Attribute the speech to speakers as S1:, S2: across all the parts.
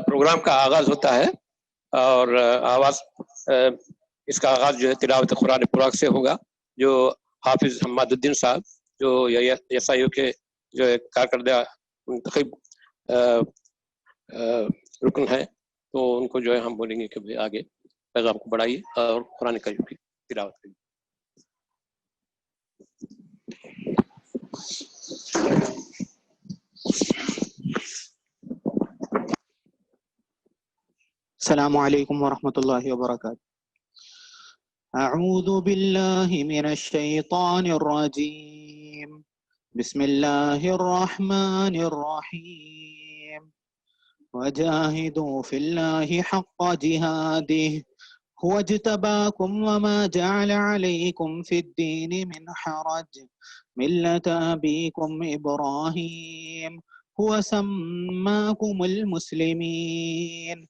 S1: Programme کا آغاز ہوتا ہے اور آواز اس کا آغاز جو ہے تلاوت قرآن پاک سے ہوگا، جو حافظ حماد الدین صاحب جو ایس آئی او کے جو کارکردہ منتخب رکن ہے، تو ان کو جو ہے ہم بولیں گے کہ آگے پیغام کو بڑھائیے اور قرآن کریم کی تلاوت کریے۔
S2: السلام علیکم ورحمۃ اللہ وبرکاتہ۔ اعوذ باللہ من الشیطان الرجیم، بسم اللہ الرحمن الرحیم، وجاہدوا فی اللہ حق جہادہ هو اجتباكم وما جعل عليكم في الدين من حرج ملة أبيكم إبراهيم هو سماكم المسلمين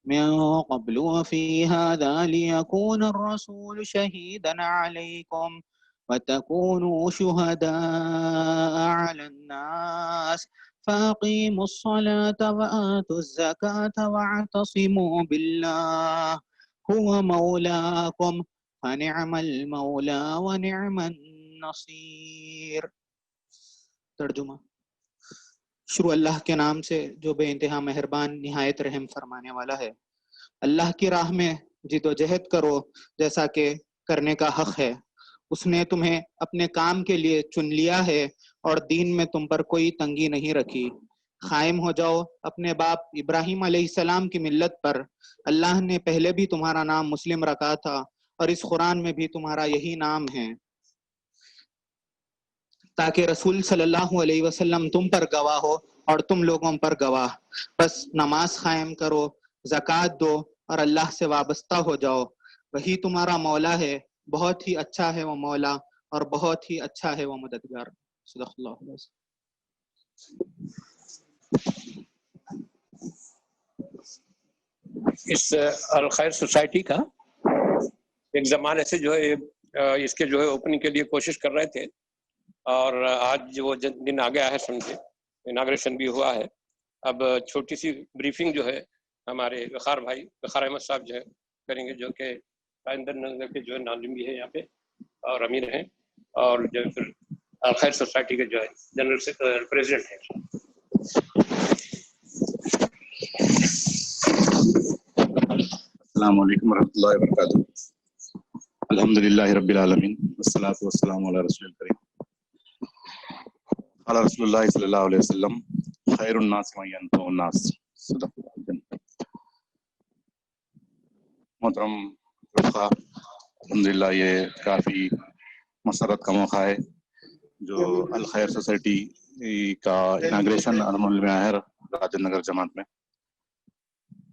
S2: من قبل وفي هذا ليكون الرسول شهيدا عليكم وتكونوا شهداء على الناس فأقيموا الصلاة وآتوا الزكاة واعتصموا بالله هو مولاكم فنعم المولى ونعم النصير۔ ترجمہ۔ شروع اللہ کے نام سے جو بے انتہا مہربان نہایت رحم فرمانے والا ہے۔ اللہ کی راہ میں جد و جہد کرو جیسا کہ کرنے کا حق ہے۔ اس نے تمہیں اپنے کام کے لیے چن لیا ہے اور دین میں تم پر کوئی تنگی نہیں رکھی۔ قائم ہو جاؤ اپنے باپ ابراہیم علیہ السلام کی ملت پر۔ اللہ نے پہلے بھی تمہارا نام مسلم رکھا تھا اور اس قرآن میں بھی تمہارا یہی نام ہے، تاکہ رسول صلی اللہ علیہ وسلم تم پر گواہ ہو اور تم لوگوں پر گواہ۔ بس نماز قائم کرو، زکوٰۃ دو اور اللہ سے وابستہ ہو جاؤ، وہی تمہارا مولا ہے، بہت ہی اچھا ہے وہ مولا اور بہت ہی اچھا ہے وہ مددگار۔ صدق اللہ علیہ وسلم۔
S1: اس الخیر سوسائٹی کا ایک زمانے سے جو ہے اس کے جو ہے اوپننگ کے لیے کوشش کر رہے تھے، اور آج وہ دن آ گیا ہے، سمجھے اناگریشن بھی ہوا ہے۔ اب چھوٹی سی بریفنگ جو ہے ہمارے وقار بھائی وقار احمد صاحب جو ہے کریں گے، جو کہ راجندر نگر کے جو ہے ناظم بھی ہے یہاں پہ اور امیر ہیں، اور جو پھر الخیر سوسائٹی کے جو ہے جنرل پریزیڈنٹ ہیں۔
S3: السلام علیکم ورحمۃ اللہ وبرکاتہ۔ الحمدللہ رب العالمین والصلاۃ والسلام علی رسول الکریم۔ قال رسول اللہ صلی اللہ علیہ وسلم خیر الناس من ينفع الناس۔ صدق اللہ۔ محترم رفقا، الحمدللہ یہ کافی مسرت کا موقع ہے جو الخیر سوسائٹی کا اناگریشن الحمدللہ ہے راجن نگر جماعت میں۔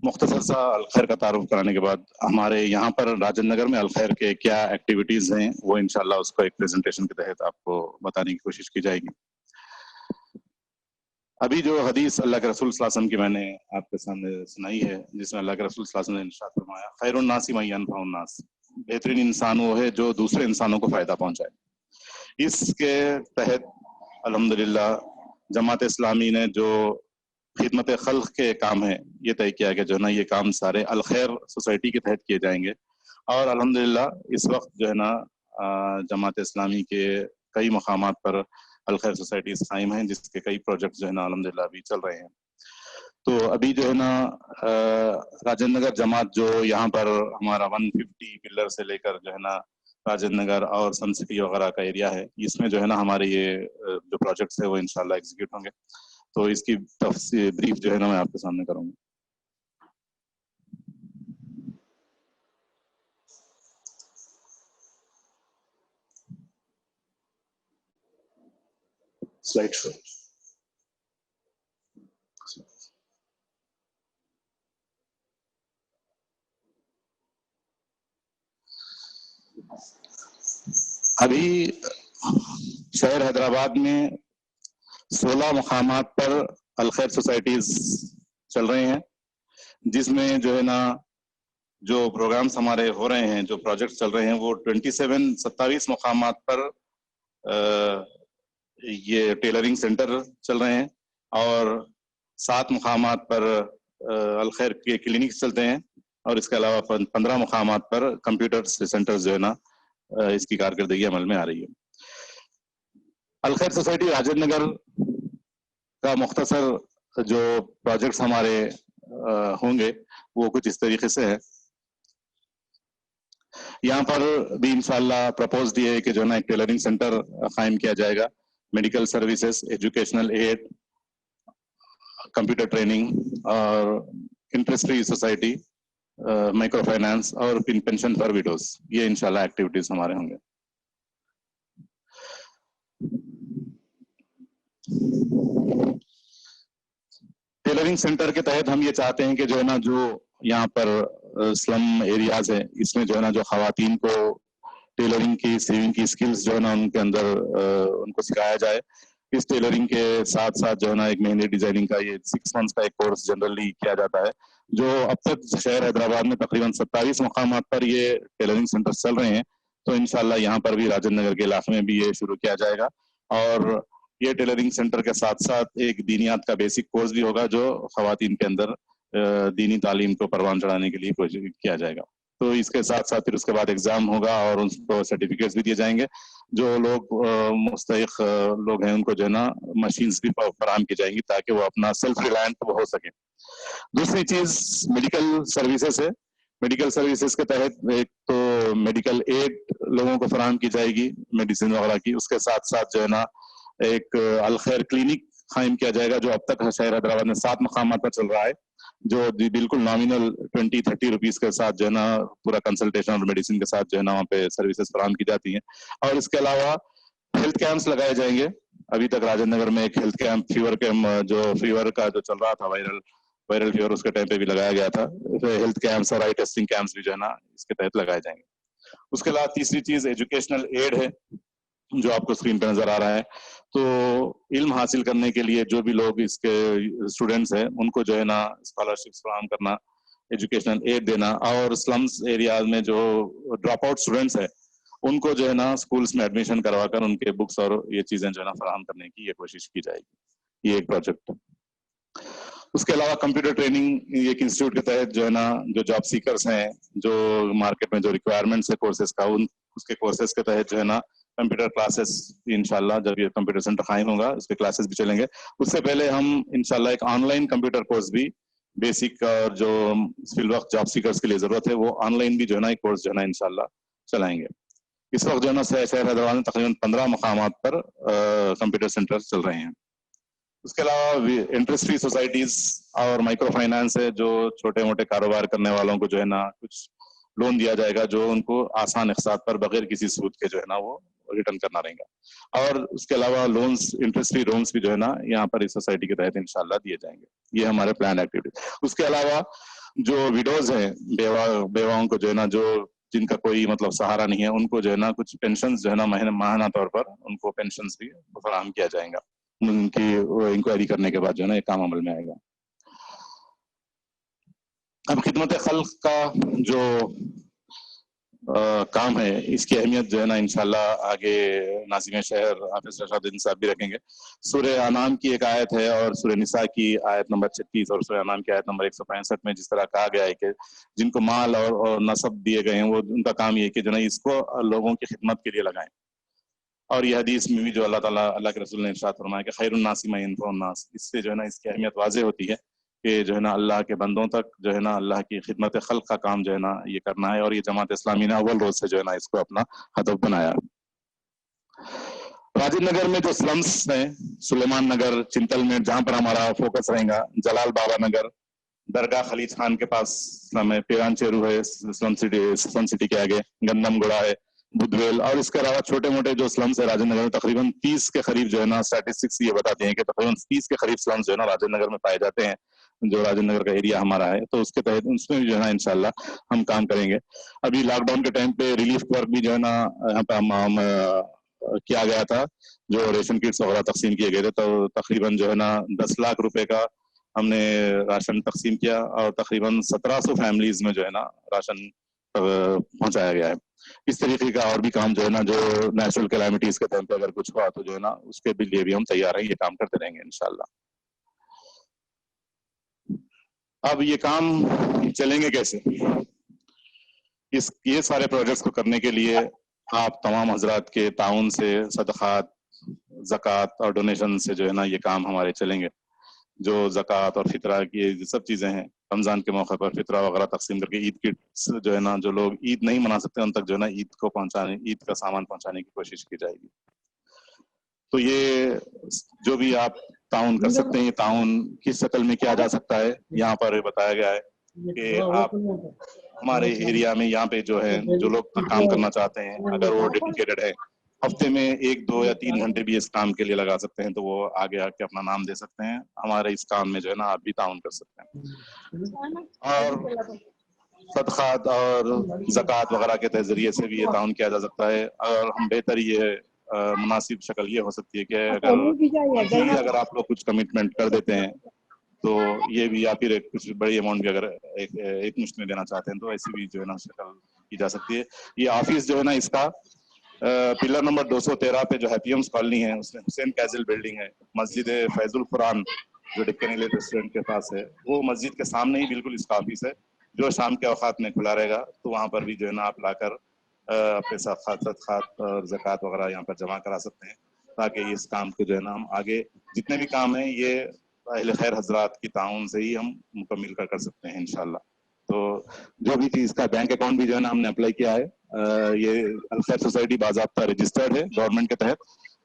S3: مختصر سا الخیر کا تعارف کرانے کے بعد ہمارے یہاں پر راجن نگر میں الخیر کے کیا ایکٹیویٹیز ہیں وہ انشاءاللہ اس کو ایک پریزنٹیشن کے تحت آپ کو بتانے کی کوشش کی جائے گی۔ ابھی جو حدیث اللہ کے رسول صلی اللہ علیہ وسلم کی میں نے آپ کے سامنے سنائی ہے، جس میں اللہ کے رسول صلی اللہ علیہ وسلم نے ارشاد فرمایا خیر الناس من ينفع الناس، بہترین انسان وہ ہے جو دوسرے انسانوں کو فائدہ پہنچائے۔ اس کے تحت الحمدللہ جماعت اسلامی نے جو خدمت خلق کے کام ہے یہ طے کیا کہ جو ہے نا یہ کام سارے الخیر سوسائٹی کے تحت کیے جائیں گے، اور الحمدللہ اس وقت جو ہے نا जमात इस्लामी के कई मकामात पर अलखैर सोसाइटीज कायम हैं, जिसके कई प्रोजेक्ट जो है ना अल्हम्दुलिल्लाह अभी चल रहे हैं। तो अभी जो है ना राजेंद्र नगर जमात जो यहाँ पर हमारा 150 पिलर से लेकर जो है ना राजेंद्र नगर और सन सिटी वगैरह का एरिया है, इसमें जो है ना हमारे ये जो प्रोजेक्ट्स है वो इंशाल्लाह एग्जीक्यूट होंगे। तो इसकी तफसील ब्रीफ जो है ना मैं आपके सामने करूँगा। Slide show. अभी शहर हैदराबाद में 16 मकामात पर अलखैर सोसाइटीज चल रहे हैं, जिसमें जो है ना जो प्रोग्राम्स हमारे हो रहे हैं, जो प्रोजेक्ट चल रहे हैं, वो 27 मकामात पर ये टेलरिंग सेंटर चल रहे हैं और 7 मकामात पर अलखैर के क्लिनिक चलते हैं और इसके अलावा 15 मकामात पर कंप्यूटर सेंटर्स जो है ना इसकी कारकर्दगी अमल में आ रही है। अलखैर सोसाइटी राजेंद्र नगर का मुख्तसर जो प्रोजेक्ट्स हमारे होंगे वो कुछ इस तरीके से है। यहाँ पर भी इंशाल्लाह प्रपोज दिए है कि जो है ना एक टेलरिंग सेंटर कायम किया जाएगा, medical services, educational aid, computer training और interest free society, micro finance और पेंशन फॉर विडोज, ये इंशाल्लाह एक्टिविटीज हमारे होंगे। टेलरिंग सेंटर के तहत हम ये चाहते हैं कि जो है ना जो यहाँ पर स्लम एरियाज है, इसमें जो है ना जो खवातीन को टेलरिंग की, सीविंग की स्किल्स जो है ना उनके अंदर उनको सिखाया जाए। इस टेलरिंग के साथ साथ जो है ना एक मेहंदी डिजाइनिंग का ये 6 मंथ्स का एक कोर्स जनरली किया जाता है, जो अब तक शहर हैदराबाद में तकरीबन 27 मकामात पर ये टेलरिंग सेंटर चल रहे हैं। तो इंशाल्लाह यहाँ पर भी राजेंद्र नगर के इलाके में भी ये शुरू किया जाएगा और ये टेलरिंग सेंटर के साथ साथ एक दीनियात का बेसिक कोर्स भी होगा जो खवातीन के अंदर दीनी तालीम को परवान चढ़ाने के लिए कोशिश किया जाएगा। तो इसके साथ साथ फिर उसके बाद एग्जाम होगा और उनको सर्टिफिकेट्स भी दिए जाएंगे। जो लोग मुस्तहिक लोग हैं उनको जो है ना मशीन्स भी फराहम की जाएंगी ताकि वो अपना सेल्फ रिलायंट हो सके। दूसरी चीज मेडिकल सर्विसेज है। मेडिकल सर्विसेज के तहत एक तो मेडिकल एड लोगों को फराहम की जाएगी, मेडिसिन वगैरह की। उसके साथ साथ जो है ना एक अलखैर क्लिनिक कायम किया जाएगा जो अब तक शहर हैदराबाद में 7 मकामात पर चल रहा है, जो बिल्कुल नॉमिनल 20-30 रुपीज के साथ जो है ना पूरा कंसल्टेशन और मेडिसिन के साथ जो है ना वहाँ पे सर्विसेज फराहम की जाती हैं। और इसके अलावा हेल्थ कैंप्स लगाए जाएंगे। अभी तक राजेंद्र नगर में एक हेल्थ कैंप, फीवर कैंप, जो फीवर का जो चल रहा था वायरल फीवर, उसके टाइम पे भी लगाया गया था। हेल्थ कैंप्स और आई टेस्टिंग कैंप्स भी जो है ना इसके तहत लगाए जाएंगे। उसके अलावा तीसरी चीज एजुकेशनल एड है जो आपको स्क्रीन पर नजर आ रहा है। तो इल्म हासिल करने के लिए जो भी लोग इसके स्टूडेंट्स हैं उनको जो है ना स्कॉलरशिप्स फराहम करना, एजुकेशनल एड देना और स्लम्स एरियाज में जो ड्रॉप आउट स्टूडेंट्स हैं उनको जो है ना स्कूल्स में एडमिशन करवाकर उनके बुक्स और ये चीजें जो है ना फराहम करने की ये कोशिश की जाएगी। ये एक प्रोजेक्ट है। उसके अलावा कंप्यूटर ट्रेनिंग एक इंस्टीट्यूट के तहत जो है ना जो जॉब सीकर्स हैं, जो मार्केट में जो रिक्वायरमेंट्स है कोर्सेज का, उसके कोर्सेज के तहत जो है ना कंप्यूटर क्लासेस इंशाल्लाह जब ये कंप्यूटर सेंटर कायम होगा उसके क्लासेस भी चलेंगे। उससे पहले हम इंशाल्लाह एक ऑनलाइन कंप्यूटर कोर्स भी बेसिक और जो फिल वक्त जॉब सीकर्स के लिए जरूरत है वो ऑनलाइन भी जो है ना एक कोर्स जो है ना इंशाल्लाह चलाएंगे। इस वक्त जो है ना शहर हैदराबाद में तकरीबन 15 मकामात पर कंप्यूटर सेंटर चल रहे हैं। उसके अलावा इंटरेस्ट फ्री सोसाइटीज और माइक्रो फाइनेंस है, जो छोटे मोटे कारोबार करने वालों को जो है ना कुछ लोन दिया जाएगा जो उनको आसान अक़सात पर बगैर किसी सूद के जो है ना वो रिटर्न करना रहेगा। और उसके अलावा लोन्स, इंटरेस्ट फ्री लोन्स भी जो है ना यहाँ पर इस सोसाइटी के तहत इंशाल्लाह दिए जाएंगे। ये हमारे प्लान एक्टिविटी। उसके अलावा जो विडोज हैं, बेवाओं को जो है ना जो जिनका कोई मतलब सहारा नहीं है उनको जो है ना कुछ पेंशन जो है ना माहाना तौर पर उनको पेंशन भी फराहम किया जाएगा। उनकी इंक्वायरी करने के बाद जो है ना ये काम अमल में आएगा। अब खिदमत खल्क का जो काम है, इसकी अहमियत जो है ना इंशाल्लाह आगे नाज़िम शहर हाफिज रशादुद्दीन साहब भी रखेंगे। सूरह अनाम की एक आयत है और सूरह निसा की आयत नंबर 36 और सूरह अनाम की आयत नंबर 165 में जिस तरह कहा गया है कि जिनको माल और नसब दिए गए हैं वो उनका काम ये है कि जो ना इसको लोगों की खिदमत के लिए लगाएं। और ये हदीस में भी जो अल्लाह के रसूल ने इरशाद फरमाया कि खैरुन नासी मा यनफउन नास, इससे जो है ना इसकी अहमियत वाज़ेह होती है कि जो है ना अल्लाह के बंदों तक जो है ना अल्लाह की खिदमत खल्क का काम जो है ना ये करना है। और ये जमात इस्लामी ने अव्वल रोज से जो है ना इसको अपना हदफ बनाया। राजीव नगर में जो स्लम्स हैं, सुलेमान नगर, चिंतलमेट, जहाँ पर हमारा फोकस रहेगा, जलाल बाबा नगर, दरगाह खलीज खान के पास स्लम है, पेरान चेरू है स्लम सिटी के आगे, गंदम गुड़ा है, बुधवेल, और इसके अलावा छोटे मोटे जो स्लम्स है राजेंद्र नगर में तकरीबन 30 के करीब जो है ना स्टैटिस्टिक्स ये बताते हैं कि तकरीबन 30 के करीब स्लम्स जो है ना राजेंद्र नगर में पाए जाते हैं, जो राजेंद्र नगर का एरिया हमारा है। तो उसके तहत उसमें भी जो है ना इंशाल्लाह हम काम करेंगे। अभी लॉकडाउन के टाइम पे रिलीफ वर्क भी जो है ना यहाँ पे हम किया गया था, जो रेशन किट्स वगैरह तकसीम किए गए थे। तो तकरीबन जो है ना 10 लाख रुपए का हमने राशन तकसीम किया और तकरीबन 1700 फैमिलीज में जो है ना राशन पहुंचाया गया है। इस तरीके का और भी काम जो है ना जो नेचुरल कैलामिटीज के टाइम पे अगर कुछ हुआ तो जो है ना उसके भी लिए भी हम तैयार हैं, ये काम करते रहेंगे इंशाल्लाह। अब ये काम चलेंगे कैसे? ये सारे प्रोजेक्ट्स को करने के लिए आप तमाम हजरात के ताउन से, सदक़ात, ज़कात और डोनेशन से जो है ना ये काम हमारे चलेंगे। जो ज़कात और फितरा की सब चीज़ें हैं, रमज़ान के मौके पर फितरा वगैरह तकसीम करके ईद किट्स जो है ना जो लोग ईद नहीं मना सकते उन तक जो है ना ईद का सामान पहुंचाने की कोशिश की जाएगी। तो ये जो भी आप ताउन कर सकते हैं, ये ताउन किस शक्ल में किया जा सकता है, यहाँ पर बताया गया है कि आप हमारे एरिया में यहाँ पे जो है जो लोग काम करना चाहते हैं, अगर वो डेडिकेटेड है, हफ्ते में 1, 2 या 3 घंटे भी इस काम के लिए लगा सकते हैं, तो वो आगे आके अपना नाम दे सकते हैं। हमारे इस काम में जो है ना आप भी ताउन कर सकते हैं। और सदक़ात और ज़कात वगैरह के जरिए से भी ये ताउन किया जा सकता है। और हम बेहतर ये मुनासिब शक्ल ये हो सकती है कि अगर आप लोग कुछ कमिटमेंट कर देते हैं तो ये भी, या फिर कुछ बड़ी अमाउंट भी अगर एक मुश्त में देना चाहते हैं तो ऐसी भी जो है ना शक्ल की जा सकती है। ये ऑफिस जो है ना इसका पिलर नंबर 213 पे जो हैप्पीम्स कॉलोनी है उसमें हुसैन कैजल बिल्डिंग है, मस्जिद फैजुल कुरान जो डेक्कन रेस्टोरेंट के पास है, वो मस्जिद के सामने ही बिल्कुल इसका ऑफिस है, जो शाम के औकात में खुला रहेगा। तो वहाँ पर भी जो है ना आप लाकर अपने सदक़ात और ज़कात वगैरह यहाँ पर जमा करा सकते हैं, ताकि इस काम को जो है ना हम आगे जितने भी काम हैं ये अहले खैर हजरात की ताउन से ही हम मुकम्मिल कर सकते हैं इंशाल्लाह। तो जो भी चीज़ का बैंक अकाउंट भी जो है ना हमने अप्लाई किया है, ये अल खैर सोसाइटी बाज़ाब्ता रजिस्टर्ड है गवर्नमेंट के तहत,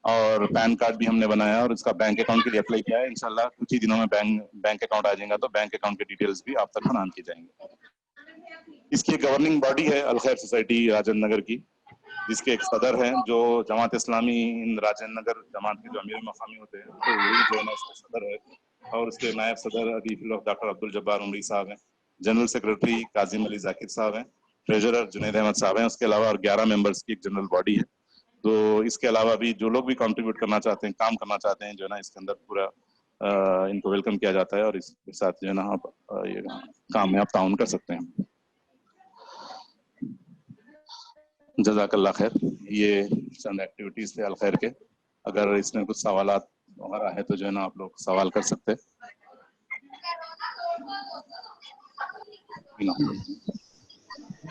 S3: और पैन कार्ड भी हमने बनाया और इसका बैंक अकाउंट के लिए अप्लाई किया है। इंशाल्लाह कुछ ही दिनों में बैंक अकाउंट आ जाएगा, तो बैंक अकाउंट के डिटेल्स भी आप तक फराहम की जाएंगे। इसकी गवर्निंग बॉडी है अल खैर सोसाइटी राजेंद्र नगर की, जिसके एक सदर हैं जो जमात इस्लामी इन राजेंद्र नगर जमात के जो अमीर मकामी होते हैं, तो वही जो है ना उसके सदर है। और उसके नायब सदर अभी डॉक्टर अब्दुल जब्बार उमरी साहब हैं, जनरल सेक्रेटरी काजिम अली जाकिर साहब हैं, ट्रेजरर जुनैद अहमद साहब हैं। उसके अलावा और 11 मेंबर्स की एक जनरल बॉडी है। तो इसके अलावा भी जो लोग भी कंट्रीब्यूट करना चाहते हैं, काम करना चाहते हैं, जो है ना इसके अंदर पूरा इनको वेलकम किया जाता है और इसके साथ जो है ना आप ये काम में आप ताउन कर सकते हैं। जज़ाकल्लाह खैर। ये चंद एक्टिविटीज थे अल खैर के। अगर इसमें कुछ सवालात वगैरह है तो जो है ना आप लोग सवाल कर सकते हैं।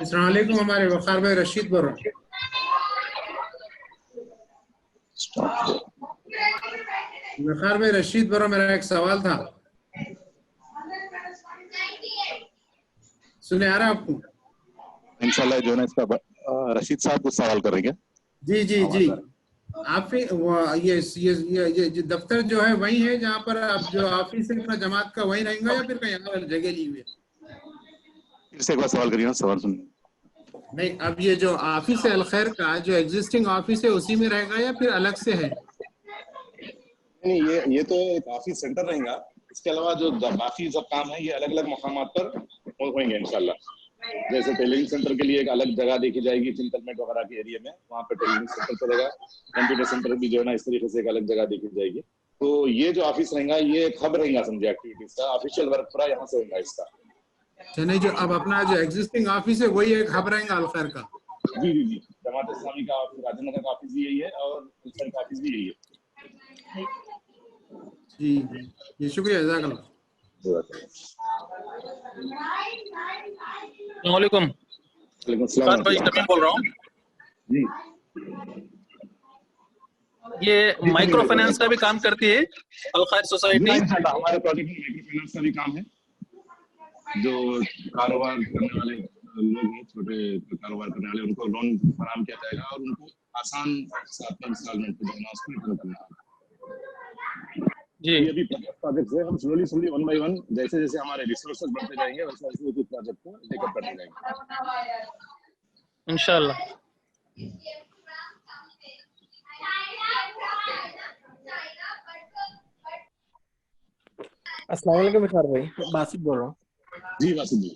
S4: अस्सलाम वालेकुम, हमारे वक़ार भाई रशीद बरो। वक़ार भाई रशीद बरो, मेरा एक सवाल था, सुने आ रहा है आपको?
S3: इंशाल्लाह जो है ना इसका रशीद साहब कुछ सवाल करेंगे।
S4: जी जी जी। आप ये दफ्तर जो है वही है जहाँ पर आप जो ऑफिस है अपना जमात का वही रहेगा या फिर कहीं और जगह ली हुई है?
S3: फिर से एक बार सवाल करिए, सवाल सुनिए।
S4: नहीं, अब ये जो ऑफिस है अल खैर का जो एग्जिस्टिंग ऑफिस है उसी में रहेगा या फिर अलग से है?
S3: नहीं, ये तो एक ऑफिस सेंटर रहेगा। इसके अलावा जो बाकी सब काम है ये अलग अलग मकामात पर होंगे इंशाल्लाह। जैसे टेलरिंग सेंटर के लिए एक अलग जगह देखी जाएगी चिंतलमेट वगैरह के एरिया में, वहाँ पर टेलरिंग सेंटर चलेगा। कंप्यूटर सेंटर भी जो है ना इस तरीके से एक अलग जगह देखी जाएगी। तो ये जो ऑफिस रहेगा ये एक हब रहेगा समझे एक्टिविटीज का, ऑफिशियल वर्क पूरा यहाँ से होगा इसका।
S4: नहीं, जो अब अपना जो एग्जिस्टिंग ऑफिस है वही एक हब रहेगा अल खैर का?
S3: جی جی جی جماعت اسلامی کا راجندر نگر کا آفس بھی یہی ہے اور السر کا آفس بھی یہی ہے.
S4: جی جی شکریہ جزاک اللہ.
S5: السلام علیکم.
S3: وعلیکم السلام
S5: خان بھائی شمیم بول رہا ہوں.
S3: جی
S5: یہ مائکرو فائنانس کا بھی کام کرتی ہے الخیر سوسائٹی؟
S3: انشاءاللہ ہمارے پروجیکٹ میں مائکرو فائنانس کا بھی کام ہے. جو کاروبار کرنے والے لوگ ہیں, چھوٹے کاروبار کرنے والے, ان کو لون فراہم کیا جائے گا اور ان کو آسان ساتھ انسٹالمنٹ پہ دینا, اس کو ریٹرن کرنا.
S5: جی
S3: یہ ابھی پروجیکٹس ہے, ہم سلولی ون بائی ون جیسے جیسے ہمارے ریسورسز بڑھتے جائیں گے ویسے ویسے ایک پروجیکٹ کو ٹیک اپ کرتے جائیں گے
S5: انشاءاللہ.
S6: السلام علیکم وقار بھائی, باسط بول رہا ہوں.
S3: جی واسف جی.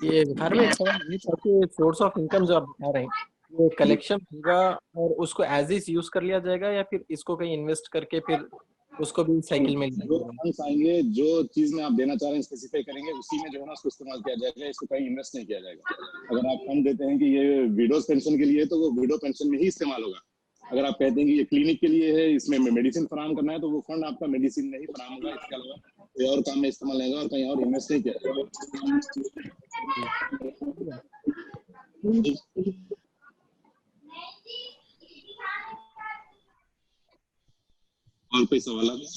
S6: یہ وقار بھائی ایک سوال یہ تھا کہ سورس آف انکم جو آپ بتا رہے ہیں یہ کلیکشن ہوگا اور اس کو ایز از یوز کر لیا جائے گا یا پھر اس کو کہیں انویسٹ کر کے پھر اس کو بھی سائیکل میں لیا
S3: جو
S6: جائے گا؟
S3: فنڈس آئیں گے, جو چیز میں آپ دینا چاہ رہے ہیں اسپیسیفائی کریں گے, اسی میں جو ہے نا اس کو استعمال کیا جائے گا, اس کو کہیں انویسٹ نہیں کیا جائے گا. اگر آپ فنڈ دیتے ہیں کہ یہ ویڈوز پینشن کے لیے تو وہ ویڈو پینشن میں ہی استعمال ہوگا. اگر آپ کہتے ہیں کہ یہ کلینک کے لیے ہے, اس میں میڈیسن فراہم کرنا ہے, تو وہ فنڈ آپ کا میڈیسن میں ہی فراہم ہوگا, اس کے علاوہ کوئی اور کام میں استعمال نہیں ہوگا اور کہیں اور انویسٹ نہیں کیا جائے گا. اور کوئی سوالات ہیں؟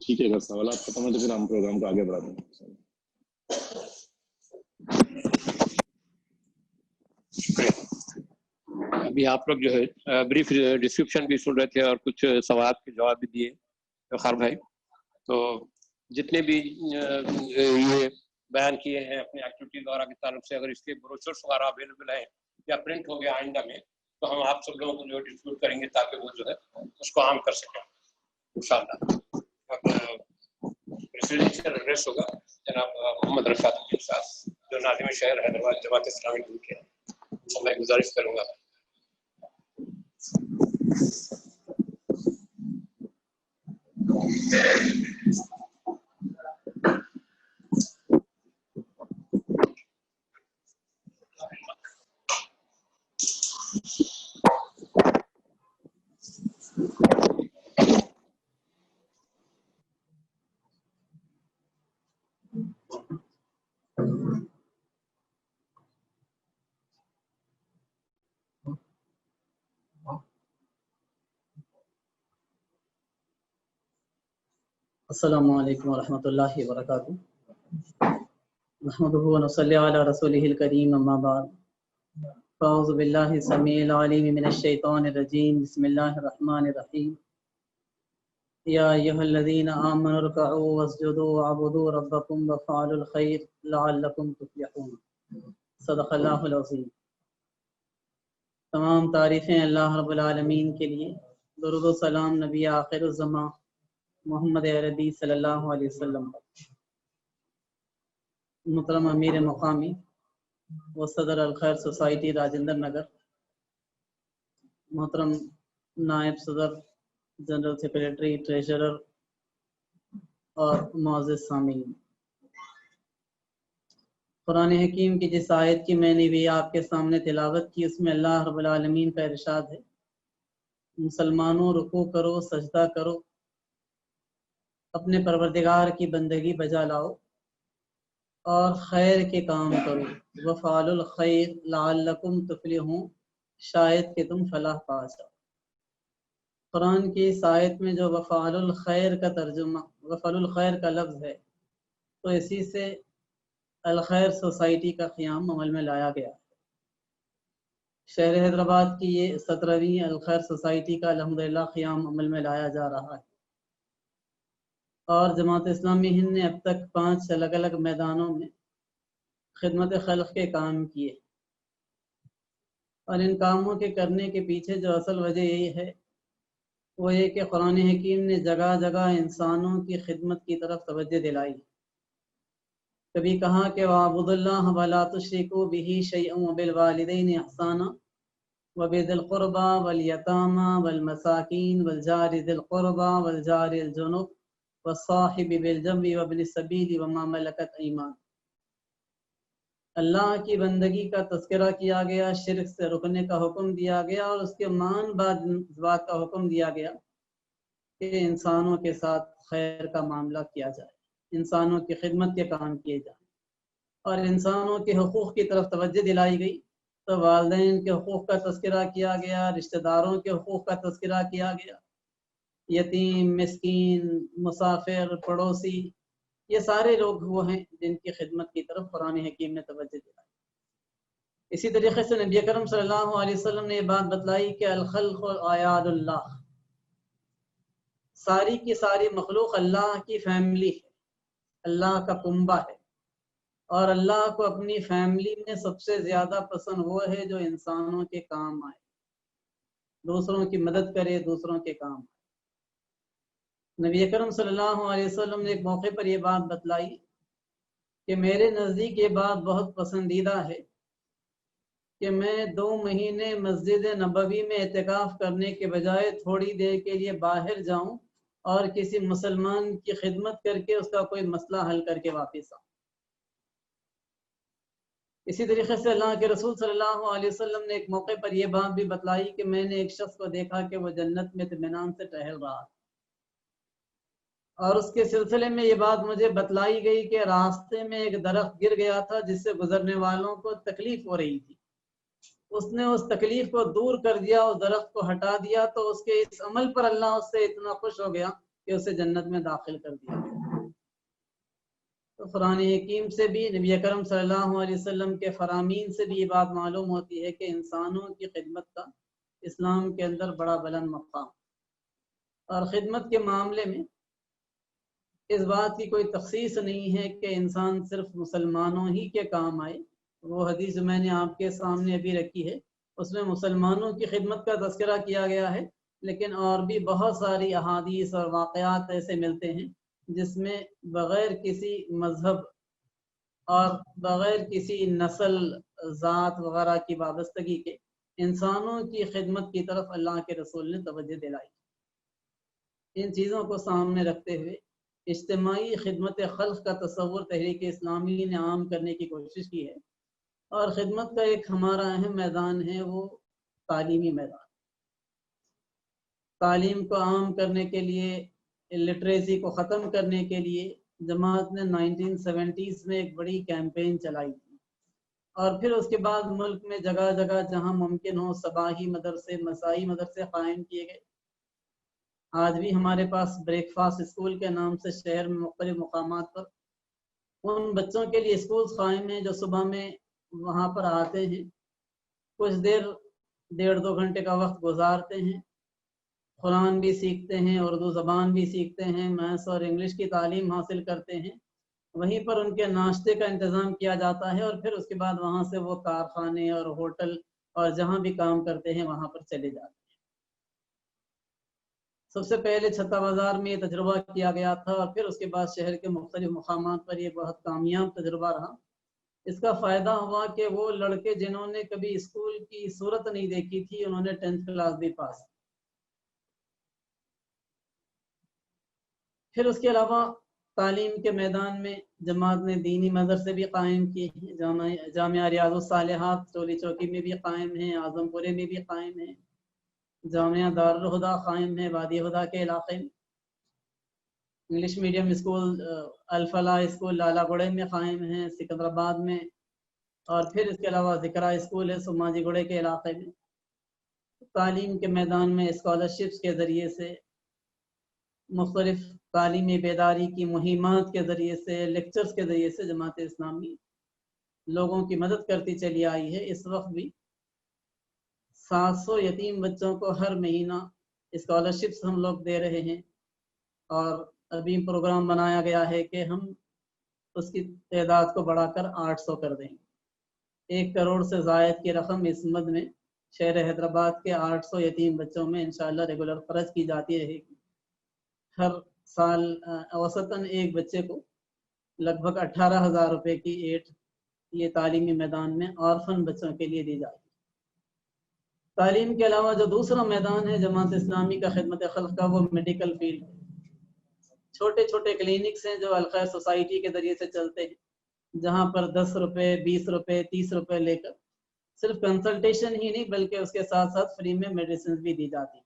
S3: ٹھیک ہے, اگر سوالات ختم ہو تو پھر ہم پروگرام کو آگے بڑھاتے ہیں.
S1: ابھی آپ لوگ جو ہے بریف ڈسکرپشن بھی سن رہے تھے اور کچھ سوالات کے جواب بھی دیے وقار بھائی. تو جتنے بھی یہ بیان کیے ہیں اپنی ایکٹیویٹیز وغیرہ کے تعلق سے, اگر اس کے بروشرس وغیرہ اویلیبل ہیں یا پرنٹ ہو گیا آئندہ میں, تو ہم آپ سب لوگوں کو جو ڈسٹریبیوٹ کریں گے تاکہ وہ جو ہے اس کو عام کر سکیں انشاءاللہ. ریسیڈنشیل ایڈریس ہوگا جناب محمد رفعت کے ساتھ, جو ناظم شہر حیدرآباد جماعت اسلامی کے ہیں. میں گزارش کروں گا.
S7: السلام علیکم ورحمۃ اللہ وبرکاتہ. نحمده ونصلی علی رسولہ الکریم, اما بعد. اعوذ باللہ السمیع العلیم من الشیطان الرجیم, بسم اللہ الرحمن الرحیم. یا ایھا الذین آمنوا ارکعوا واسجدوا وعبدوا ربکم وافعلوا الخیر لعلکم تفلحون. صدق اللہ العظیم. تمام تعریفیں اللہ رب العالمین کے لیے. درود و سلام نبی آخر الزمان محمد عربی صلی اللہ علیہ وسلم. محترم امیر مقامی و صدر الخیر سوسائٹی راجندر نگر, محترم نائب صدر, جنرل سیکریٹری, ٹریجرر اور معزز سامعین, قرآن حکیم کی جس آیت کی میں نے بھی آپ کے سامنے تلاوت کی, اس میں اللہ رب العالمین کا ارشاد ہے, مسلمانوں رکوع کرو, سجدہ کرو, اپنے پروردگار کی بندگی بجا لاؤ اور خیر کے کام کرو. وفعلوا الخیر لعلکم تفلحون, شاید کہ تم فلاح پا جاؤ. قرآن کی اس آیت میں جو وفعلوا الخیر کا ترجمہ, وفعلوا الخیر کا لفظ ہے, تو اسی سے الخیر سوسائٹی کا قیام عمل میں لایا گیا. شہر حیدرآباد کی یہ 17ویں الخیر سوسائٹی کا الحمدللہ قیام عمل میں لایا جا رہا ہے, اور جماعت اسلامی ہند نے اب تک 5 الگ الگ میدانوں میں خدمت خلق کے کام کیے, اور ان کاموں کے کرنے کے پیچھے جو اصل وجہ یہی ہے وہ یہ کہ قرآن حکیم نے جگہ جگہ انسانوں کی خدمت کی طرف توجہ دلائی. کبھی کہا کہ وَاعْبُدُوا اللَّهَ وَلَا تُشْرِكُوا بِهِ شَيْئًا وَبِالْوَالِدَيْنِ إِحْسَانًا وَبِذِي الْقُرْبَى وَالْيَتَامَى وَالْمَسَاكِينِ وَالْجَارِ ذِي الْقُرْبَى وَالْجَارِ الْجُنُبِ वस्साहिबि बिल जंबि वब्नि सबील वमा मलकत ऐमान। अल्लाह की बंदगी का तज़किरा किया गया, शिर्क से रुकने का हुक्म दिया गया और उसके मान बात का हुक्म दिया गया कि इंसानों के साथ खैर का मामला किया जाए, इंसानों की खिदमत के काम किए जाए और इंसानों के हुकूक़ की तरफ तवज्जो दिलाई गई। तो वालिदैन के हुकूक़ का तज़किरा किया गया, रिश्तेदारों के हुकूक़ का तज़किरा किया गया, यतीम, मिस्कीन, मुसाफिर, पड़ोसी, ये सारे लोग वो हैं जिनकी खिदमत की तरफ कुरान हकीम ने तवज्जो दिलाई। इसी तरीके से नबी करम सल्लल्लाहु अलैहि वसल्लम ने ये बात बतलाई कि अल खल्क़ आयादुल्लाह, सारी की सारी मखलूक अल्लाह की फैमिली है, अल्लाह का कुंबा है और अल्लाह को अपनी फैमिली में सबसे ज्यादा पसंद वो है जो इंसानों के काम आए, दूसरों की मदद करे, दूसरों के काम आए। नबी करम सल्लल्लाहु अलैहि वसल्लम ने एक मौके पर यह बात बतलाई कि मेरे नज़दीक ये बात बहुत पसंदीदा है कि मैं 2 महीने मस्जिद नबवी में एतिकाफ करने के बजाय थोड़ी देर के लिए बाहर जाऊं और किसी मुसलमान की खिदमत करके उसका कोई मसला हल करके वापस आऊं। इसी तरीके से अल्लाह के रसूल सल्लल्लाहु अलैहि वसल्लम ने एक मौके पर यह बात भी बतलाई कि मैंने एक शख्स को देखा कि वो जन्नत में इत्मीनान से टहल रहा और उसके सिलसिले में ये बात मुझे बतलाई गई कि रास्ते में एक दरख्त गिर गया था जिससे गुजरने वालों को तकलीफ हो रही थी। उसने उस तकलीफ को दूर कर दिया, उस दरख्त को हटा दिया, तो उसके इस अमल पर अल्लाह उससे इतना खुश हो गया कि उसे जन्नत में दाखिल कर दिया। तो कुरान हकीम से भी, नबी अकरम सल्लल्लाहु अलैहि वसल्लम के फरामीन से भी ये बात मालूम होती है कि इंसानों की खिदमत का इस्लाम के अंदर बड़ा बुलंद मकाम और खिदमत के मामले में इस बात की कोई तखसीस नहीं है कि इंसान सिर्फ मुसलमानों ही के काम आए। वो हदीस मैंने आपके सामने अभी रखी है, उसमें मुसलमानों की खिदमत का तज़किरा किया गया है, लेकिन और भी बहुत सारी अहादीस और वाक़यात ऐसे मिलते हैं जिसमें बग़ैर किसी मज़हब और बग़ैर किसी नस्ल, ज़ात वगैरह की वाबस्तगी के इंसानों की खिदमत की तरफ अल्लाह के रसूल ने तवज्जो दिलाई। इन चीज़ों को सामने रखते हुए इज्तिमाई खिदमत खल्क़ का तस्वुर तहरीक इस्लामी ने आम करने की कोशिश की है और खिदमत का एक हमारा अहम मैदान है वो तालीमी मैदान। तालीम को आम करने के लिए, लिटरेसी को ख़त्म करने के लिए जमात ने 1970s में एक बड़ी कैंपेन चलाई थी और फिर उसके बाद मुल्क में जगह जगह जहाँ मुमकिन हो सबाही मदरसे, मसाई मदरसे कायम किए गए। आज भी हमारे पास ब्रेकफास्ट स्कूल के नाम से शहर में मुख्तलिफ मुकामात पर उन बच्चों के लिए स्कूल कायम हैं जो सुबह में वहाँ पर आते हैं, कुछ देर 1.5-2 घंटे का वक्त गुजारते हैं, कुरान भी सीखते हैं, उर्दू ज़बान भी सीखते हैं, मैथ्स और इंग्लिश की तालीम हासिल करते हैं। वहीं पर उनके नाश्ते का इंतज़ाम किया जाता है और फिर उसके बाद वहाँ से वो कारखाने और होटल और जहाँ भी काम करते हैं वहाँ पर चले जाते हैं। सबसे पहले छत्ता बाजार में ये तजुर्बा किया गया था और फिर उसके बाद शहर के मुख्तलिफ मुकामात पर ये बहुत कामयाब तजुर्बा रहा। इसका फ़ायदा हुआ कि वो लड़के जिन्होंने कभी स्कूल की सूरत नहीं देखी थी, उन्होंने 10th क्लास भी पास। फिर उसके अलावा तालीम के मैदान में जमात ने दीनी मदरसे भी कायम किए हैं। जामिया रियाजुस सालिहात टोली चौकी में भी कायम है, आजमपुरे में भी कायम है, जामिया दारुल हुदा कायम है वादी हुदा के इलाके में, English medium school Al Falah school लालागुड़े में कायम है सिकंदराबाद में, और फिर इसके अलावा ज़िक्रा स्कूल है सुमाजीगुड़े के इलाके में। तालीम के मैदान में स्कॉलरशिप्स के ज़रिए से, मुख्तलिफ तालीमी बेदारी की मुहिमात के ज़रिए से, लेक्चर्स के ज़रिए से जमात इस्लामी लोगों की मदद करती चली आई है। इस वक्त भी 700 यतीम बच्चों को हर महीना स्कॉलरशिप्स हम लोग दे रहे हैं और अभी प्रोग्राम बनाया गया है कि हम उसकी तादाद को बढ़ाकर 800 कर देंगे। 1 करोड़ से ज़ायद की रकम इस मद में शहर हैदराबाद के 800 यतीम बच्चों में इंशाअल्लाह रेगुलर खर्च की जाती रहेगी। हर साल औसतन एक बच्चे को लगभग 18,000 रुपये की एड ये तालीमी मैदान में ऑर्फन बच्चों के लिए दी जाएगी। तालीम के अलावा जो दूसरा मैदान है जमात इस्लामी का खिदमत खल्क़ का, वो मेडिकल फील्ड है। چھوٹے چھوٹے کلینکس ہیں جو الخیر سوسائٹی کے ذریعے سے چلتے ہیں، جہاں پر 10 روپے 20 روپے 30 روپے لے کر صرف کنسلٹیشن ہی نہیں بلکہ اس کے ساتھ ساتھ فری میں میڈیسنز بھی دی جاتی ہیں،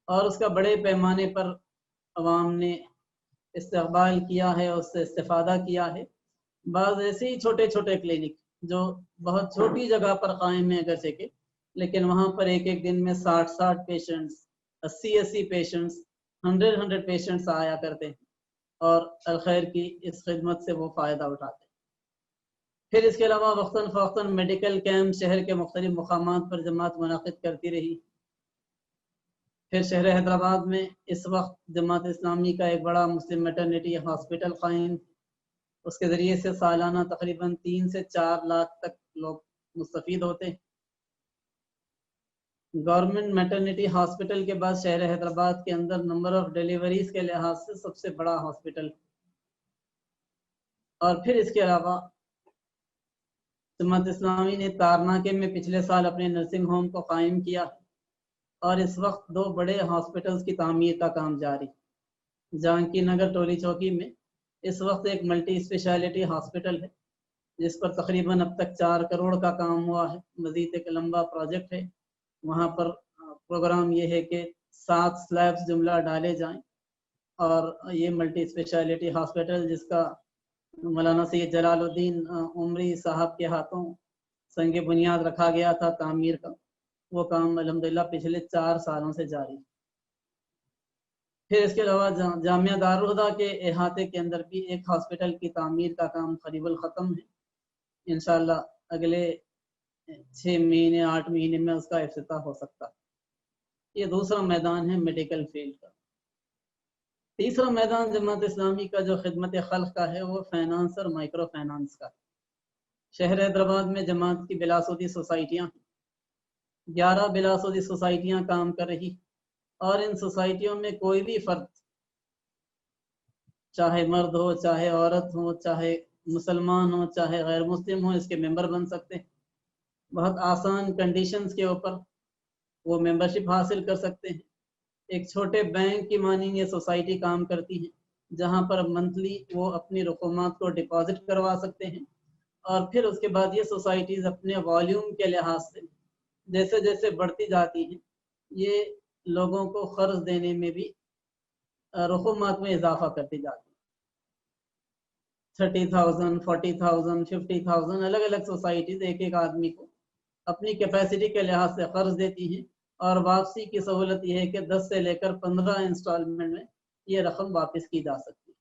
S7: اور اس کا بڑے پیمانے پر عوام نے استقبال کیا ہے، اس سے استفادہ کیا ہے۔ بعض ایسے ہی چھوٹے چھوٹے کلینک جو بہت چھوٹی جگہ پر قائم ہیں اگرچہ کہ، لیکن وہاں پر ایک ایک دن میں 60 پیشنٹس، 80 پیشنٹس، 100 پیشنٹس آیا کرتے ہیں اور الخیر کی اس خدمت سے وہ فائدہ اٹھاتے ہیں۔ پھر اس کے علاوہ وقتاً فوقتاً میڈیکل کیمپ شہر کے مختلف مقامات پر جماعت منعقد کرتی رہی۔ پھر شہر حیدرآباد میں اس وقت جماعت اسلامی کا ایک بڑا مسلم میٹرنیٹی ہاسپٹل قائم، اس کے ذریعے سے سالانہ تقریباً 3 سے 4 لاکھ تک لوگ مستفید ہوتے ہیں۔ گورنمنٹ میٹرنیٹی ہاسپٹل کے بعد شہر حیدرآباد کے اندر نمبر آف ڈیلیوریز کے لحاظ سے سب سے بڑا ہاسپٹل، اور پھر اس کے علاوہ جماعت اسلامی نے تارناکے میں پچھلے سال اپنے نرسنگ ہوم کو قائم کیا، اور اس وقت 2 بڑے ہاسپٹلز کی تعمیر کا کام جاری۔ جانکی نگر ٹولی چوکی میں اس وقت ایک ملٹی اسپیشلٹی ہاسپٹل ہے جس پر تقریباً اب تک 4 کروڑ کا کام ہوا ہے، مزید ایک لمبا پروجیکٹ ہے۔ وہاں پر پروگرام یہ ہے کہ 7 سلیبز جملہ ڈالے جائیں، اور یہ ملٹی اسپیشلٹی ہاسپٹل جس کا مولانا سید جلال الدین عمری صاحب کے ہاتھوں سنگ بنیاد رکھا گیا تھا تعمیر کا، وہ کام الحمدللہ پچھلے 4 سالوں سے جاری۔ پھر اس کے علاوہ جامعہ دارالہدیٰ کے احاطے کے اندر بھی ایک ہاسپٹل کی تعمیر کا کام قریب الختم ہے، انشاءاللہ اگلے 6 مہینے 8 مہینے میں اس کا افتتاح ہو سکتا ہے۔ یہ دوسرا میدان ہے میڈیکل فیلڈ کا۔ تیسرا میدان جماعت اسلامی کا جو خدمت خلق کا ہے وہ فائنانس اور مائکرو فائنانس کا ہے۔ شہر حیدرآباد میں جماعت کی بلا سودی سوسائٹیاں 11 بلا سودی سوسائٹیاں کام کر رہی، اور ان سوسائٹیوں میں کوئی بھی فرد چاہے مرد ہو چاہے عورت ہو چاہے مسلمان ہو چاہے غیر مسلم ہو اس کے ممبر بن سکتے ہیں۔ بہت آسان کنڈیشنز کے اوپر وہ ممبرشپ حاصل کر سکتے ہیں۔ ایک چھوٹے بینک کی مانند یہ سوسائٹی کام کرتی ہے جہاں پر منتھلی وہ اپنی رقومات کو ڈپازٹ کروا سکتے ہیں، اور پھر اس کے بعد یہ سوسائٹیز اپنے والیوم کے لحاظ سے جیسے جیسے بڑھتی جاتی ہیں یہ لوگوں کو قرض دینے میں بھی رقومات میں اضافہ کرتی جاتی ہیں۔ 30,000 40,000 50,000 الگ الگ سوسائٹیز ایک ایک آدمی کو اپنی کیپیسٹی کے لحاظ سے قرض دیتی ہیں، اور واپسی کی سہولت یہ ہے کہ 10 سے لے کر 15 انسٹالمنٹ میں یہ رقم واپس کی جا سکتی ہے۔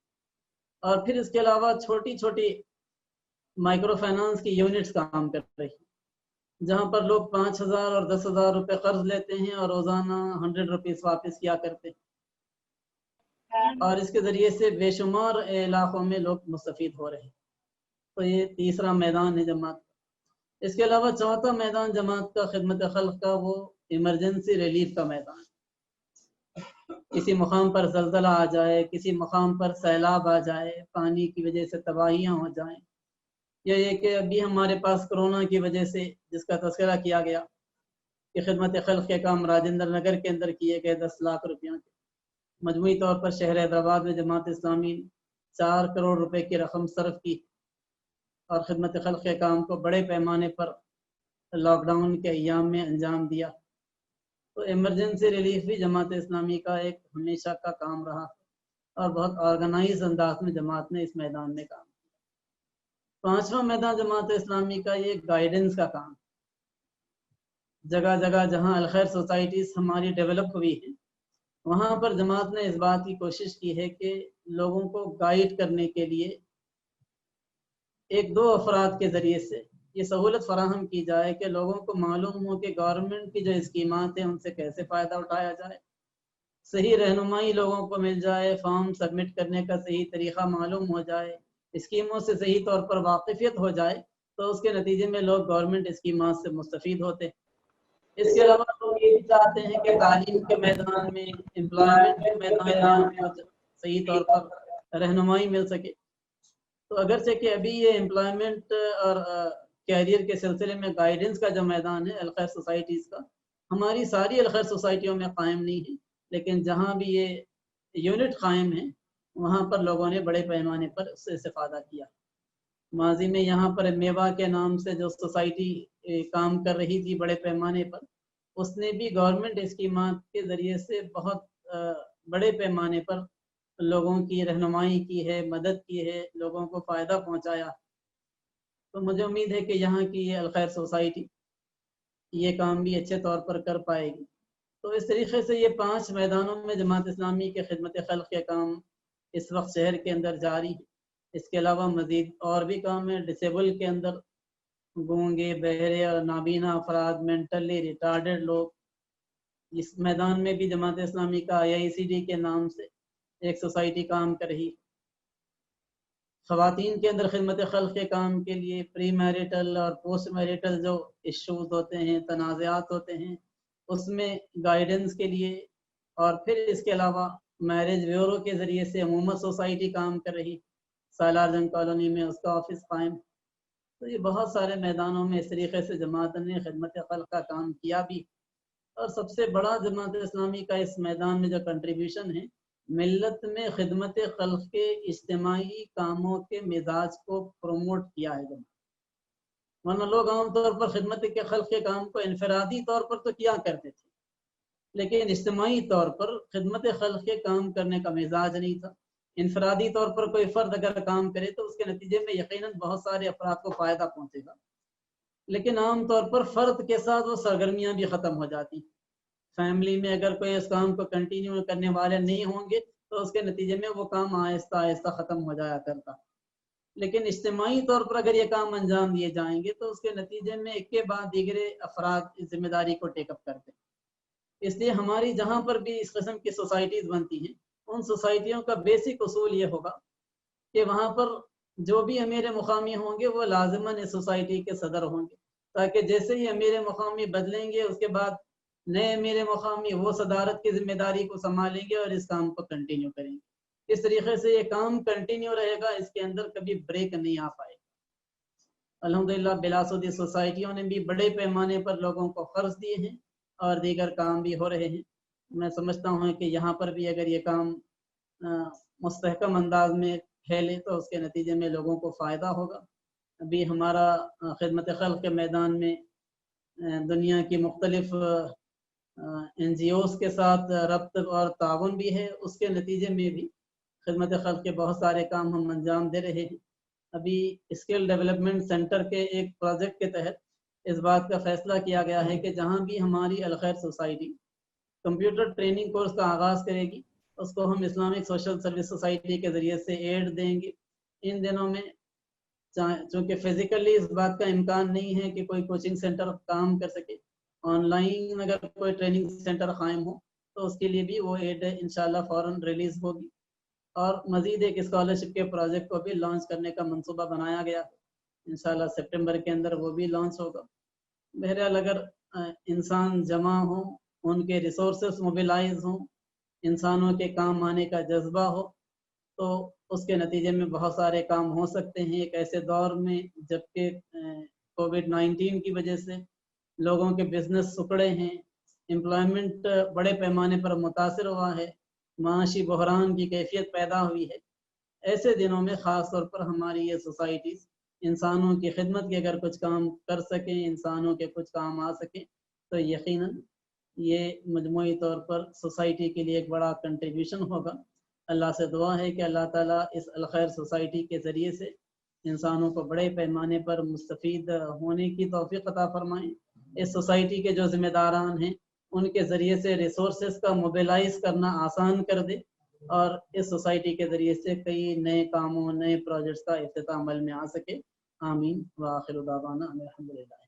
S7: اور پھر اس کے علاوہ چھوٹی چھوٹی مائکرو فائنانس کی یونٹس کام کر رہی ہیں جہاں پر لوگ 5,000 اور 10,000 روپے قرض لیتے ہیں اور روزانہ 100 روپیز واپس کیا کرتے ہیں، اور اس کے ذریعے سے بے شمار علاقوں میں لوگ مستفید ہو رہے ہیں۔ تو یہ تیسرا میدان ہے جماعت کا۔ اس کے علاوہ چوتھا میدان جماعت کا خدمت خلق کا وہ ایمرجنسی ریلیف کا میدان۔ کسی مقام پر زلزلہ آ جائے، کسی مقام پر سیلاب آ جائے، پانی کی وجہ سے تباہیاں ہو جائیں، یا یہ کہ ابھی ہمارے پاس کرونا کی وجہ سے جس کا تذکرہ کیا گیا کہ خدمت خلق کے کام راجندر نگر کے اندر کیے گئے 10 لاکھ روپیوں کے، مجموعی طور پر شہر حیدرآباد میں جماعت اسلامی 4 کروڑ روپے کی رقم صرف کی، اور خدمت خلق کے کام کو بڑے پیمانے پر لاک ڈاؤن کے ایام میں انجام دیا۔ تو ایمرجنسی ریلیف بھی جماعت اسلامی کا ایک ہمیشہ کا کام رہا، اور بہت آرگنائز انداز میں جماعت نے اس میدان میں کام کیا۔ پانچواں میدان جماعت اسلامی کا یہ گائیڈنس کا کام، جگہ جگہ جہاں الخیر سوسائٹیز ہماری ڈیولپ ہوئی ہیں وہاں پر جماعت نے اس بات کی کوشش کی ہے کہ لوگوں کو گائیڈ کرنے کے لیے 1-2 افراد کے ذریعے سے یہ سہولت فراہم کی جائے کہ لوگوں کو معلوم ہو کہ گورنمنٹ کی جو اسکیمات ہیں ان سے کیسے فائدہ اٹھایا جائے، صحیح رہنمائی لوگوں کو مل جائے، فارم سبمٹ کرنے کا صحیح طریقہ معلوم ہو جائے، اسکیموں سے صحیح طور پر واقفیت ہو جائے، تو اس کے نتیجے میں لوگ گورنمنٹ اسکیمات سے مستفید ہوتے ہیں۔ اس کے علاوہ لوگ یہ بھی چاہتے ہیں کہ تعلیم کے میدان میں، امپلائمنٹ کے میدان میں صحیح طور پر رہنمائی مل سکے۔ تو اگرچہ کہ ابھی یہ امپلائمنٹ اور کیریئر کے سلسلے میں گائیڈنس کا جو میدان ہے الخیر سوسائٹیز کا ہماری ساری الخیر سوسائٹیوں میں قائم نہیں ہے، لیکن جہاں بھی یہ یونٹ قائم ہیں वहाँ पर लोगों ने बड़े पैमाने पर उससे इस्तेफादा किया। माजी में यहाँ पर मेवा के नाम से जो सोसाइटी काम कर रही थी बड़े पैमाने पर, उसने भी गवर्नमेंट स्कीमात के ज़रिए से बहुत बड़े पैमाने पर लोगों की रहनुमाई की है, मदद की है, लोगों को फ़ायदा पहुँचाया। तो मुझे उम्मीद है कि यहाँ की ये अलखैर सोसाइटी ये काम भी अच्छे तौर पर कर पाएगी। तो इस तरीके से ये 5 मैदानों में जमात इस्लामी के खिदमत खल्क़ के काम इस वक्त शहर के अंदर जारी है। इसके अलावा मज़ीद और भी काम है। डिसेबल के अंदर गूंगे, बहरे और नाबीना अफराद, मेंटली रिटार्डेड लोग, इस मैदान में भी जमात इस्लामी का IICD के नाम से एक सोसाइटी काम कर रही है। ख़वातीन के अंदर खिदमत खल्क़ के काम के लिए प्री मैरिटल और पोस्ट मैरिटल जो इश्यूज़ होते हैं, तनाज़ात होते हैं, उसमें गाइडेंस के लिए, और फिर इसके अलावा मैरिज ब्यूरो के ज़रिए से अमूमन सोसाइटी काम कर रही, सालार जंग कॉलोनी में उसका ऑफिस कायम। तो ये बहुत सारे मैदानों में इस तरीके से जमात ने खिदमत खल्क़ का काम किया भी। और सबसे बड़ा जमात इस्लामी का इस मैदान में जो कंट्रीब्यूशन है, मिल्लत में खिदमत खल्क़ के इज्तिमाई कामों के मिजाज को प्रमोट किया है जमात। वरना लोग आमतौर पर खिदमत के खल्क़ के काम को इनफरादी तौर पर तो किया करते थे, लेकिन इज्तिमाई तौर पर खिदमत खल्क़ के काम करने का मिजाज नहीं था। इनफरादी तौर पर कोई फ़र्द अगर काम करे तो उसके नतीजे में यकीनन बहुत सारे अफराद को फ़ायदा पहुँचेगा, लेकिन आम तौर पर फ़र्द के साथ वो सरगर्मियाँ भी ख़त्म हो जाती। फैमिली में अगर कोई इस काम को कंटिन्यू करने वाले नहीं होंगे तो उसके नतीजे में वो काम आहिस्ता आहिस्ता ख़त्म हो जाया करता। लेकिन इज्तिमाई तौर पर अगर ये काम अंजाम दिए जाएंगे तो उसके नतीजे में एक के बाद दीगरे अफराद इस जिम्मेदारी को टेकअप करते हैं। इसलिए हमारी जहाँ पर भी इस किस्म की सोसाइटीज़ बनती हैं, उन सोसाइटियों का बेसिक उसूल ये होगा कि वहाँ पर जो भी अमीर मुकामी होंगे वो लाजिमन इस सोसाइटी के सदर होंगे, ताकि जैसे ही अमीर मुकामी बदलेंगे उसके बाद नए अमीर मुकामी वो सदारत की जिम्मेदारी को संभालेंगे और इस काम को कंटिन्यू करेंगे। इस तरीके से ये काम कंटिन्यू रहेगा, इसके अंदर कभी ब्रेक नहीं आ पाएगा। अल्हम्दुलिल्लाह बिलासुदी सोसाइटियों ने भी बड़े पैमाने पर लोगों को कर्ज दिए हैं और दीगर काम भी हो रहे हैं। मैं समझता हूँ कि यहाँ पर भी अगर ये काम मुस्तहकम अंदाज में फैले तो उसके नतीजे में लोगों को फ़ायदा होगा। अभी हमारा खिदमत खल्क़ के मैदान में दुनिया की मुख्तलिफ NGOs के साथ रब्त और ताउन भी है, उसके नतीजे में भी खिदमत खल्क़ के बहुत सारे काम हम अंजाम दे रहे हैं। अभी स्किल डेवलपमेंट सेंटर के एक प्रोजेक्ट के तहत इस बात का फैसला किया गया है कि जहाँ भी हमारी अलखैर सोसाइटी कंप्यूटर ट्रेनिंग कोर्स का आगाज़ करेगी उसको हम इस्लामिक सोशल सर्विस सोसाइटी के ज़रिए से एड देंगे। इन दिनों में चूँकि फ़िज़िकली इस बात का इम्कान नहीं है कि कोई कोचिंग सेंटर काम कर सके, ऑनलाइन अगर कोई ट्रेनिंग सेंटर कायम हो तो उसके लिए भी वो एड इंशाल्लाह फ़ौरन रिलीज़ होगी। और मज़ीद एक स्कॉलरशिप के प्रोजेक्ट को भी लॉन्च करने का मंसूबा बनाया गया है, इंशाल्लाह सितंबर के अंदर वो भी लॉन्च होगा। बहरहाल अगर इंसान जमा हो, उनके रिसोर्सेस मोबिलाइज हों, इंसानों के काम आने का जज्बा हो, तो उसके नतीजे में बहुत सारे काम हो सकते हैं। एक ऐसे दौर में जबकि कोविड-19 की वजह से लोगों के बिजनेस सुकड़े हैं, एम्प्लॉयमेंट बड़े पैमाने पर मुतासर हुआ है, माशी बहरान की कैफियत पैदा हुई है। ऐसे दिनों में ख़ास तौर पर हमारी ये सोसाइटीज़ इंसानों की खिदमत के अगर कुछ काम कर सकें, इंसानों के कुछ काम आ सकें, तो यकीनन ये मजमूई तौर पर सोसाइटी के लिए एक बड़ा कंट्रीब्यूशन होगा। अल्लाह से दुआ है कि अल्लाह ताला इस अलखैर सोसाइटी के ज़रिए से इंसानों को बड़े पैमाने पर मुस्तफ़ीद होने की तौफ़ीक़ अता फ़रमाएँ। इस सोसाइटी के जो ज़िम्मेदारान हैं उनके ज़रिए से रिसोर्सेस का मोबिलाइज़ करना आसान कर दे और इस सोसाइटी के ज़रिए से कई नए कामों, नए प्रोजेक्ट्स का इफ्तिताह अमल में आ सके। आमीन व आखिरु दावाना अल्हम्दुलिल्लाह।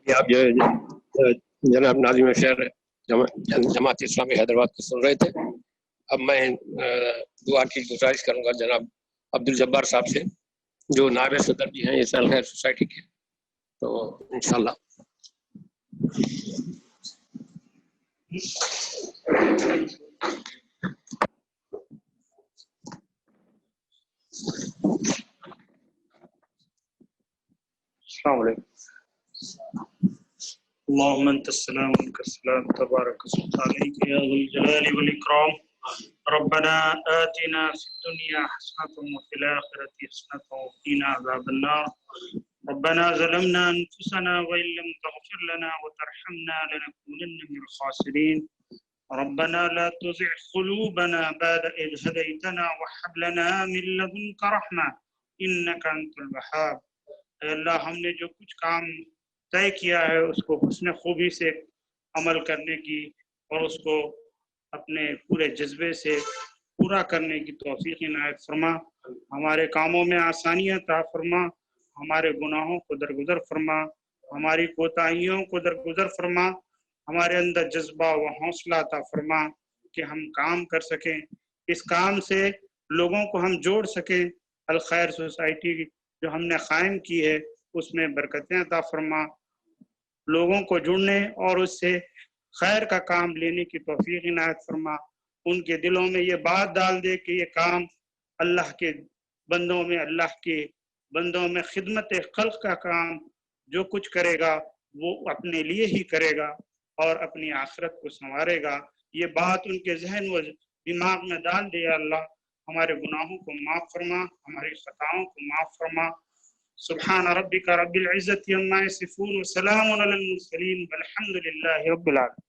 S1: आप जो जनाब नाज़िम शहर जमात इस्लामी हैदराबाद को सुन रहे थे। अब मैं दुआ की गुजारिश करूंगा जनाब अब्दुल जब्बार साहब से, जो नायब सदर भी हैं इस अलखैर सोसाइटी के, तो इंशाल्लाह।
S8: السلام علیکم. اللهم انت السلام ومنك السلام تبارك اسمك عليك يا ذو الجلال والاكرام. ربنا آتنا في الدنيا حسنة وفي الآخرة حسنة وقنا عذاب النار. ربنا ظلمنا أنفسنا وإن لم تغفر لنا وترحمنا لنكونن من الخاسرين. ربنا لا تزغ قلوبنا بعد إذ هديتنا وهب لنا من لدنك رحمة إنك أنت الوهاب. اے اللہ ہم نے جو کچھ کام طے کیا ہے اس کو حسن خوبی سے عمل کرنے کی اور اس کو اپنے پورے جذبے سے پورا کرنے کی توفیق عنایت فرما. ہمارے کاموں میں آسانیاں عطا فرما. ہمارے گناہوں کو درگزر فرما. ہماری کوتاہیوں کو درگزر فرما. ہمارے اندر جذبہ و حوصلہ عطا فرما کہ ہم کام کر سکیں. اس کام سے لوگوں کو ہم جوڑ سکیں. الخیر سوسائٹی جو ہم نے قائم کی ہے اس میں برکتیں عطا فرما. لوگوں کو جڑنے اور اس سے خیر کا کام لینے کی توفیق عنایت فرما. ان کے دلوں میں یہ بات ڈال دے کہ یہ کام اللہ کے بندوں میں خدمت خلق کا کام جو کچھ کرے گا وہ اپنے لیے ہی کرے گا اور اپنی آخرت کو سنوارے گا. یہ بات ان کے ذہن و دماغ میں ڈال دے. یا اللہ ہمارے گناہوں کو معاف فرما. ہماری خطاؤں کو معاف فرما. سبحان ربک رب العزت عما یصفون وسلام علی المرسلین والحمد للہ رب العالمین.